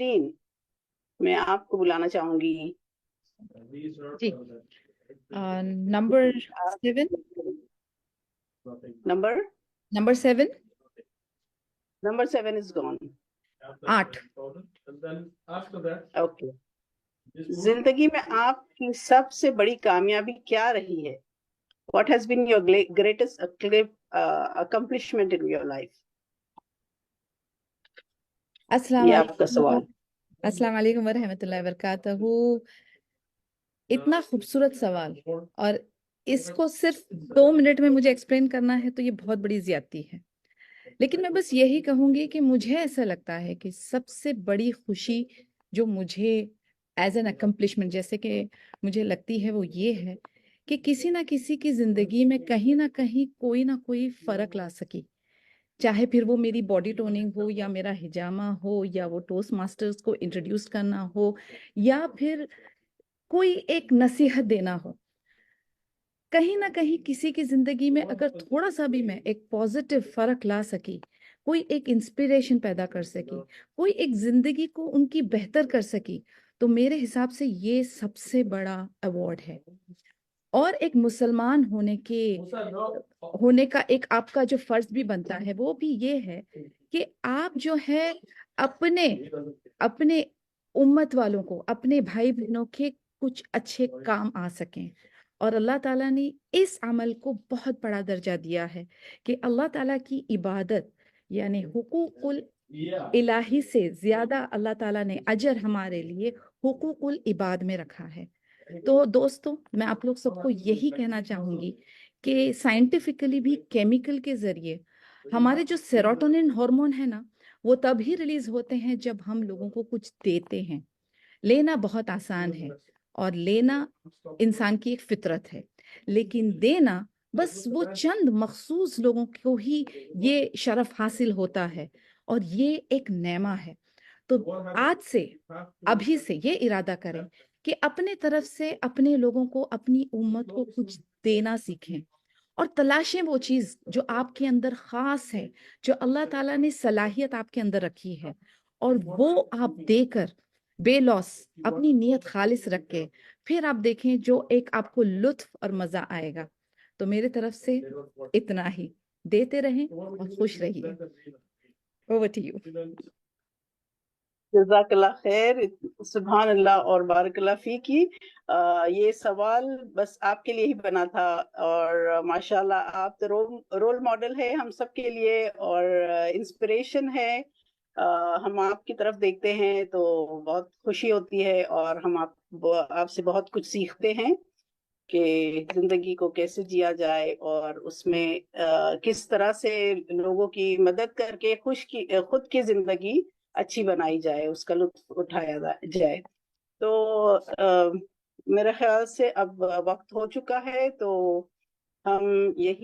15 मैं आपको बुलाना चाहूंगी। जी। Number 7। Number number 7। Number 7 is gone. 8। Okay. जिंदगी में आपकी सबसे बड़ी कामयाबी क्या रही है? What has been your greatest accomplishment in your life? अस्सलाम ये आपका वालेकुम। सवाल। अस्सलाम वालेकुम वरहमतुल्लाहि वबरकातहू। इतना खूबसूरत सवाल, और इसको सिर्फ 2 मिनट में मुझे एक्सप्लेन करना है तो ये बहुत बड़ी ज्यादती है। लेकिन मैं बस यही कहूंगी कि मुझे ऐसा लगता है कि सबसे बड़ी खुशी जो मुझे एज एन अकम्पलिशमेंट जैसे कि मुझे लगती है वो ये है कि किसी ना किसी की जिंदगी में कहीं ना कोई फर्क ला सकी। चाहे फिर वो मेरी बॉडी टोनिंग हो, या मेरा हिजामा हो, या वो टोस्ट मास्टर्स को इंट्रोड्यूस करना हो, या फिर कोई एक नसीहत देना हो। कहीं ना कहीं किसी की जिंदगी में अगर थोड़ा सा भी मैं एक पॉजिटिव फर्क ला सकी, कोई एक इंस्पिरेशन पैदा कर सकी, कोई एक जिंदगी को उनकी बेहतर कर सकी, तो मेरे हिसाब से ये सबसे बड़ा अवार्ड है। और एक मुसलमान होने का एक आपका जो फर्ज भी बनता है वो भी ये है कि आप जो है अपने अपने उम्मत वालों को, अपने भाई बहनों के कुछ अच्छे काम आ सकें। और अल्लाह ताला ने इस अमल को बहुत बड़ा दर्जा दिया है कि अल्लाह ताला की इबादत यानी हुकूकुल इलाही से ज्यादा अल्लाह ताला ने अजर हमारे लिए हुकूकुल इबाद में रखा है। तो दोस्तों, मैं आप लोग सबको यही कहना चाहूंगी कि साइंटिफिकली भी केमिकल के जरिए हमारे जो सेरोटोनिन हार्मोन है ना, वो तभी रिलीज होते हैं जब हम लोगों को कुछ देते हैं। लेना बहुत आसान है, और लेना इंसान की एक फितरत है, लेकिन देना बस वो चंद मखसूस लोगों को ही ये शरफ हासिल होता है, और ये एक नेमा है। तो आज से, अभी से ये इरादा करें कि अपने तरफ से अपने लोगों को, अपनी उम्मत को कुछ देना सीखें, और तलाशें वो चीज जो आपके अंदर खास है, जो अल्लाह ताला ने सलाहियत आपके अंदर रखी है, और वो आप देकर बेलॉस अपनी नीयत खालिस रख के फिर आप देखें जो एक आपको लुत्फ और मजा आएगा। तो मेरे तरफ से इतना ही। देते रहें और खुश रहिए। Over to you. जज़ाकल्लाह खैर, सुभान अल्लाह और बारकल्लाह फीकी। ये सवाल बस आपके लिए ही बना था, और माशाल्लाह आप तो रोल मॉडल है हम सब के लिए, और इंस्पिरेशन है। हम आपकी तरफ देखते हैं तो बहुत खुशी होती है, और हम आपसे बहुत कुछ सीखते हैं कि जिंदगी को कैसे जिया जाए, और उसमें किस तरह से लोगों की मदद करके खुद की जिंदगी अच्छी बनाई जाए, उसका लुत्फ उठाया जाए। तो मेरे ख्याल से अब वक्त हो चुका है, तो हम यही